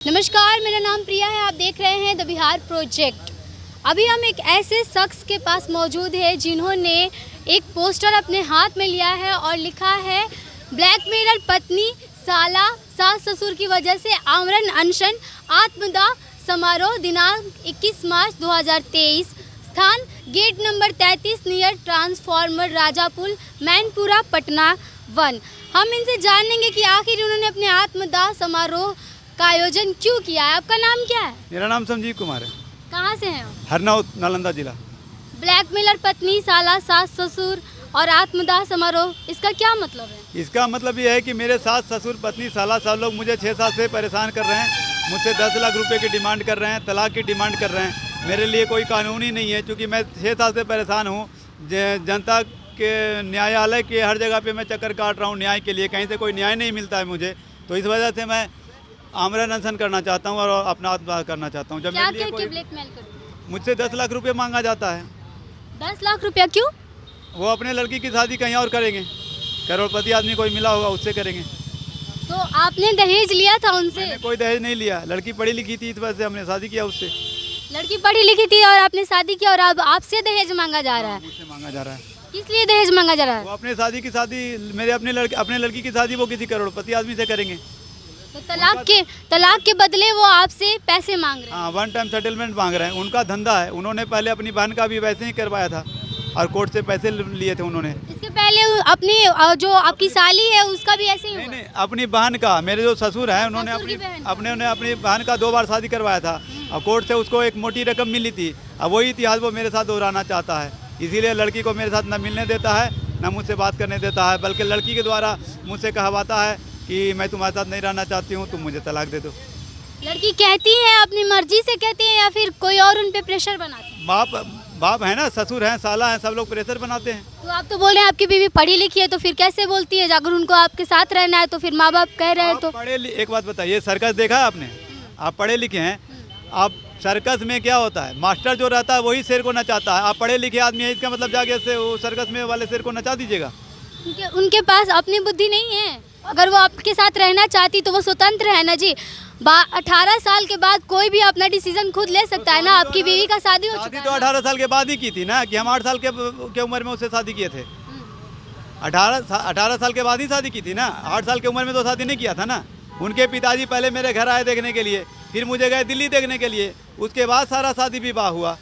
नमस्कार, मेरा नाम प्रिया है। आप देख रहे हैं द बिहार प्रोजेक्ट। अभी हम एक ऐसे शख्स के पास मौजूद है जिन्होंने एक पोस्टर अपने हाथ में लिया है और लिखा है ब्लैकमेलर पत्नी साला सास ससुर की वजह से आमरण अनशन आत्मदाह समारोह दिनांक 21 मार्च 2023 स्थान gate number 33 near transformer Rajapul Mainpura Patna 1। हम इनसे जानेंगे कि आखिर उन्होंने अपने आत्मदाह समारोह का आयोजन क्यों किया है। आपका नाम क्या है? मेरा नाम संजीव कुमार है। कहाँ से हैं आप? हरनौत नालंदा जिला। ब्लैकमेलर पत्नी साला सास ससुर और आत्मदाह समारोह, इसका क्या मतलब है? इसका मतलब ये है कि मेरे सास ससुर पत्नी साला सब लोग मुझे 6 साल से परेशान कर रहे हैं। मुझसे 10 लाख रुपए की डिमांड कर रहे हैं, तलाक की डिमांड कर रहे हैं। मेरे लिए कोई कानून ही नहीं है, क्योंकि मैं 6 साल से परेशान हूँ। जनता के न्यायालय के हर जगह पे मैं चक्कर काट रहा हूँ न्याय के लिए, कहीं से कोई न्याय नहीं मिलता है मुझे। तो इस वजह से मैं आमरण अनशन करना चाहता हूँ और अपना आत्मदाह करना चाहता हूँ। जब क्या मेरे लिए कोई ब्लैकमेल करते हैं? मुझसे 10 लाख रुपए मांगा जाता है। 10 लाख रुपया क्यों? वो अपने लड़की की शादी कहीं और करेंगे, करोड़पति आदमी कोई मिला होगा उससे करेंगे। तो आपने दहेज लिया था उनसे? मैंने कोई दहेज नहीं लिया, लड़की पढ़ी लिखी थी, इस वजह से हमने शादी किया उससे। लड़की पढ़ी लिखी थी और आपने शादी किया और अब आपसे दहेज मांगा जा रहा है? मुझसे मांगा जा रहा है। किस लिए दहेज मांगा जा रहा है? वो अपने शादी मेरे अपने लड़की की शादी वो किसी करोड़पति आदमी से करेंगे। तो तलाक के बदले वो आपसे पैसे मांग रहे हैं? हाँ, 1 टाइम सेटलमेंट मांग रहे हैं। उनका धंधा है। उन्होंने पहले अपनी बहन का भी वैसे ही करवाया था और कोर्ट से पैसे लिए थे उन्होंने। इसके पहले अपनी जो आपकी साली है उसका भी ऐसे ही हुआ? नहीं, अपनी बहन का, मेरे जो ससुर हैं उन्होंने अपनी बहन का 2 बार शादी करवाया था और कोर्ट से उसको एक मोटी रकम मिली थी। अब वही इतिहास वो मेरे साथ दोहराना चाहता है। इसीलिए लड़की को मेरे साथ न मिलने देता है, न मुझसे बात करने देता है, बल्कि लड़की के द्वारा मुझसे कहवाता है कि मैं तुम्हारे साथ नहीं रहना चाहती हूँ, तुम मुझे तलाक दे दो। लड़की कहती है, अपनी मर्जी से कहती है या फिर कोई और उन पे प्रेशर बनाते हैं? बाप है ना, ससुर हैं, साला हैं, सब लोग प्रेशर बनाते हैं। तो आप तो बोल रहे हैं आपकी बीवी पढ़ी लिखी है, तो फिर कैसे बोलती है? अगर उनको आपके साथ रहना है तो फिर माँ बाप कह रहे हैं तो एक बात बताइए, सर्कस देखा है आपने? आप पढ़े लिखे हैं, आप सर्कस में क्या होता है, मास्टर जो रहता है वही शेर को नचाता है। आप पढ़े लिखे आदमी है, इसका मतलब जाके से वो सर्कस में वाले शेर को नचा दीजिएगा। उनके पास अपनी बुद्धि नहीं है। अगर वो आपके साथ रहना चाहती तो वो स्वतंत्र है ना जी। 18 साल के बाद कोई भी अपना डिसीजन खुद ले सकता है ना। आपकी बीवी का शादी हो चुका है। तो 18 साल के बाद ही की थी ना, कि हम 8 साल के उम्र में उससे शादी किए थे। 18 साल के बाद ही शादी की थी ना। 8 साल की उम्र में तो शादी नहीं किया था ना। उनके पिताजी पहले मेरे घर आए देखने के लिए, फिर मुझे गए दिल्ली देखने के लिए, उसके बाद सारा शादी विवाह हुआ।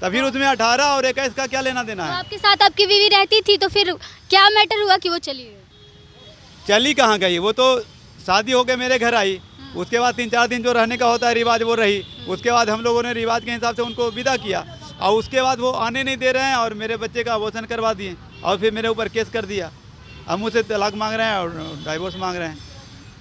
तो फिर उसमें 18 और 21 का क्या लेना देना है? आपके साथ आपकी बीवी रहती थी तो फिर क्या मैटर हुआ कि वो चली गई? चली कहाँ गई? वो तो शादी हो के मेरे घर आई, उसके बाद 3-4 दिन जो रहने का होता है रिवाज वो रही। उसके बाद हम लोगों ने रिवाज के हिसाब से उनको विदा किया और उसके बाद वो आने नहीं दे रहे हैं और मेरे बच्चे का अबॉर्शन करवा दिए और फिर मेरे ऊपर केस कर दिया। अब मुझसे तलाक मांग रहे हैं और डाइवोर्स मांग रहे हैं।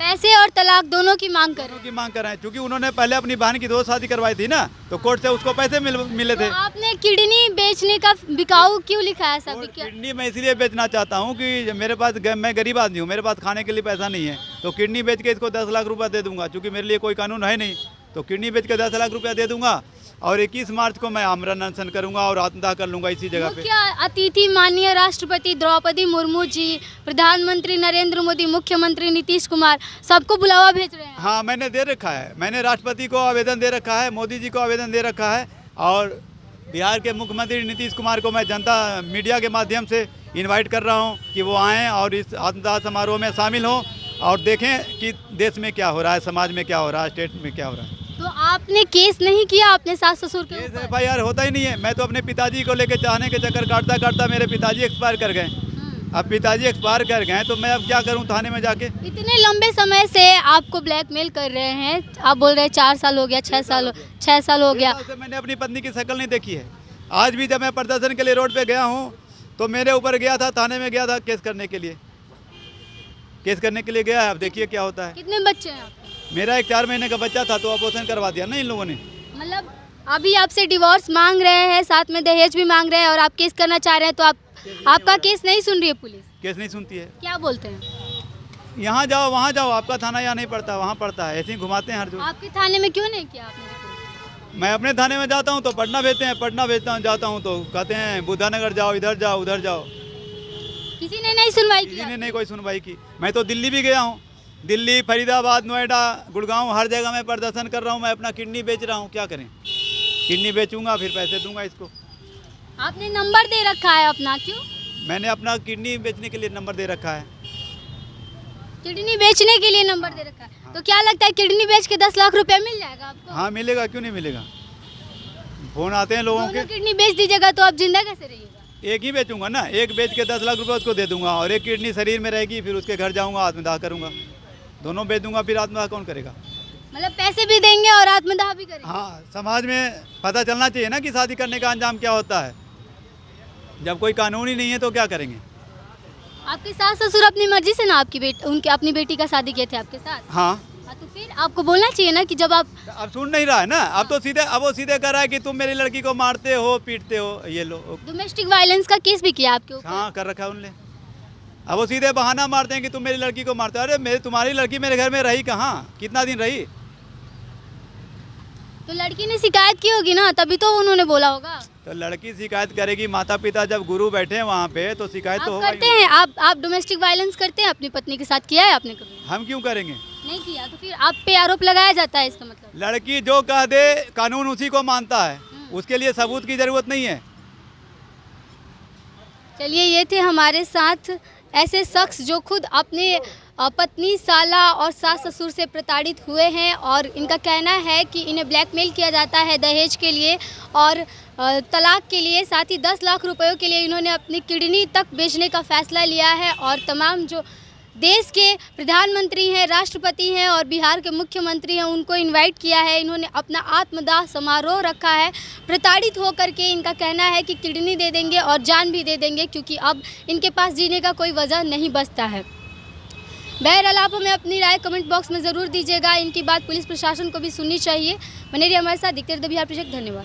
पैसे और तलाक दोनों की मांग कर रहे हैं, क्योंकि उन्होंने पहले अपनी बहन की 2 शादी करवाई थी ना, तो कोर्ट से उसको पैसे मिले थे। तो आपने किडनी बेचने का बिकाऊ क्यों लिखा है? सब किडनी मैं इसलिए बेचना चाहता हूँ कि मेरे पास, मैं गरीब आदमी हूँ, मेरे पास खाने के लिए पैसा नहीं है, तो किडनी बेच के इसको 10 लाख रुपया दे दूंगा। क्योंकि मेरे लिए कोई कानून है नहीं, तो किडनी बेच के 10 लाख रुपया दे दूंगा और 21 मार्च को मैं आमरण अनशन करूंगा और आत्मदाह कर लूंगा इसी जगह पे। मुख्य अतिथि माननीय राष्ट्रपति द्रौपदी मुर्मू जी, प्रधानमंत्री नरेंद्र मोदी, मुख्यमंत्री नीतीश कुमार, सबको बुलावा भेज रहे हैं। हाँ, मैंने दे रखा है। मैंने राष्ट्रपति को आवेदन दे रखा है, मोदी जी को आवेदन दे रखा है और बिहार के मुख्यमंत्री नीतीश कुमार को मैं जनता मीडिया के माध्यम से इन्वाइट कर रहा हूँ कि वो आएँ और इस आत्मदाह समारोह में शामिल हों और देखें कि देश में क्या हो रहा है, समाज में क्या हो रहा है, स्टेट में क्या हो रहा है। तो आपने केस नहीं किया अपने सास ससुर के ऊपर? FIR होता ही नहीं है। मैं तो अपने पिताजी को लेकर चाहने के चक्कर काटता मेरे पिताजी एक्सपायर कर गए। अब पिताजी एक्सपायर कर गए तो मैं अब क्या करूं थाने में जाके? इतने लंबे समय से आपको ब्लैकमेल कर रहे हैं, आप बोल रहे हैं 4 साल हो गया, 6 साल हो गया। मैंने अपनी पत्नी की शक्ल नहीं देखी है। आज भी जब मैं प्रदर्शन के लिए रोड पे गया हूँ तो मेरे ऊपर गया था, थाने में गया था केस करने के लिए गया है। अब देखिए क्या होता है। कितने बच्चे हैं आपके? मेरा एक 4 महीने का बच्चा था, तो अबॉर्शन करवा दिया ना इन लोगों ने। मतलब अभी आपसे डिवोर्स मांग रहे हैं, साथ में दहेज भी मांग रहे हैं और आप केस करना चाह रहे हैं, तो आपका केस नहीं सुन रही है पुलिस? केस नहीं सुनती है। क्या बोलते हैं? यहाँ जाओ वहाँ जाओ, आपका थाना यहाँ नहीं पड़ता, वहाँ पड़ता है। ऐसे ही घुमाते हैं हर जगह। आपके थाने में क्यों नहीं किया आपने रिपोर्ट? मैं अपने थाने में जाता हूँ तो पटना भेजते हैं, पटना जाता हूँ तो कहते हैं बुद्धानगर जाओ, इधर जाओ, उधर जाओ। किसी ने नहीं सुनवाई की? किसी ने नहीं कोई सुनवाई की। मैं तो दिल्ली भी गया हूँ, दिल्ली, फरीदाबाद, नोएडा, गुड़गांव, हर जगह मैं प्रदर्शन कर रहा हूँ। मैं अपना किडनी बेच रहा हूँ, क्या करें? किडनी बेचूंगा फिर पैसे दूंगा इसको। आपने नंबर दे रखा है अपना, क्यों? मैंने अपना किडनी बेचने के लिए नंबर दे रखा है। किडनी बेचने के लिए नंबर दे रखा है, तो क्या लगता है किडनी बेच के 10 लाख रुपए मिल जाएगा आपको? हाँ मिलेगा, क्यों नहीं मिलेगा। फ़ोन आते हैं लोगों के। दोनों किडनी बेच दीजिएगा तो आप जिंदा कैसे रहिएगा? एक ही बेचूंगा ना, एक बेच के 10 लाख रुपए उसको दे दूंगा और एक किडनी शरीर में रहेगी, फिर उसके घर जाऊंगा, आत्मदाह करूंगा। दोनों बेच दूंगा, फिर आत्मदाह कौन करेगा? मतलब पैसे भी देंगे और आत्मदाह भी करेंगे। हाँ, समाज में पता चलना चाहिए ना कि शादी करने का अंजाम क्या होता है। जब कोई कानून ही नहीं है तो क्या करेंगे? आपके सास ससुर अपनी मर्जी से ना उनके अपनी बेटी का शादी किए थे आपके साथ? हाँ। तो फिर आपको बोलना चाहिए ना कि जब आप अब सुन नहीं रहा है ना, अब तो सीधे, अब वो सीधे कह रहा है कि तुम मेरी लड़की को मारते हो, पीटते हो। ये लो, डोमेस्टिक वायलेंस का केस भी किया आपके ऊपर? हाँ कर रखा है उनने। अब वो सीधे बहाना मारते हैं कि तुम मेरी लड़की को मारते हो। अरे तुम्हारी लड़की मेरे घर में रही कहाँ, कितना दिन रही? तो लड़की ने शिकायत की होगी ना, तभी तो उन्होंने बोला होगा। तो लड़की शिकायत करेगी, माता पिता जब गुरु बैठे हैं वहाँ पे तो शिकायत तो आप होगा करते ही। हैं? आप डोमेस्टिक वायलेंस करते हैं अपनी पत्नी के साथ? किया है आपने कभी? हम क्यों करेंगे? नहीं किया, तो फिर आप पे आरोप लगाया जाता है, इसका मतलब? लड़की जो कह दे कानून उसी को मानता है, उसके लिए सबूत की जरूरत नहीं है। चलिए, ये थे हमारे साथ ऐसे शख्स जो खुद अपने पत्नी, साला और सास ससुर से प्रताड़ित हुए हैं और इनका कहना है कि इन्हें ब्लैकमेल किया जाता है दहेज के लिए और तलाक के लिए। साथ ही 10 लाख रुपयों के लिए इन्होंने अपनी किडनी तक बेचने का फैसला लिया है और तमाम जो देश के प्रधानमंत्री हैं, राष्ट्रपति हैं और बिहार के मुख्यमंत्री हैं, उनको इनवाइट किया है। इन्होंने अपना आत्मदाह समारोह रखा है। प्रताड़ित होकर के इनका कहना है कि किडनी दे देंगे और जान भी दे देंगे, क्योंकि अब इनके पास जीने का कोई वजह नहीं बचता है। बहरहाल, आप हमें अपनी राय कमेंट बॉक्स में ज़रूर दीजिएगा। इनकी बात पुलिस प्रशासन को भी सुननी चाहिए। बने रहिए हमारे साथ, देखते रहिए द बिहार प्रोजेक्ट। धन्यवाद।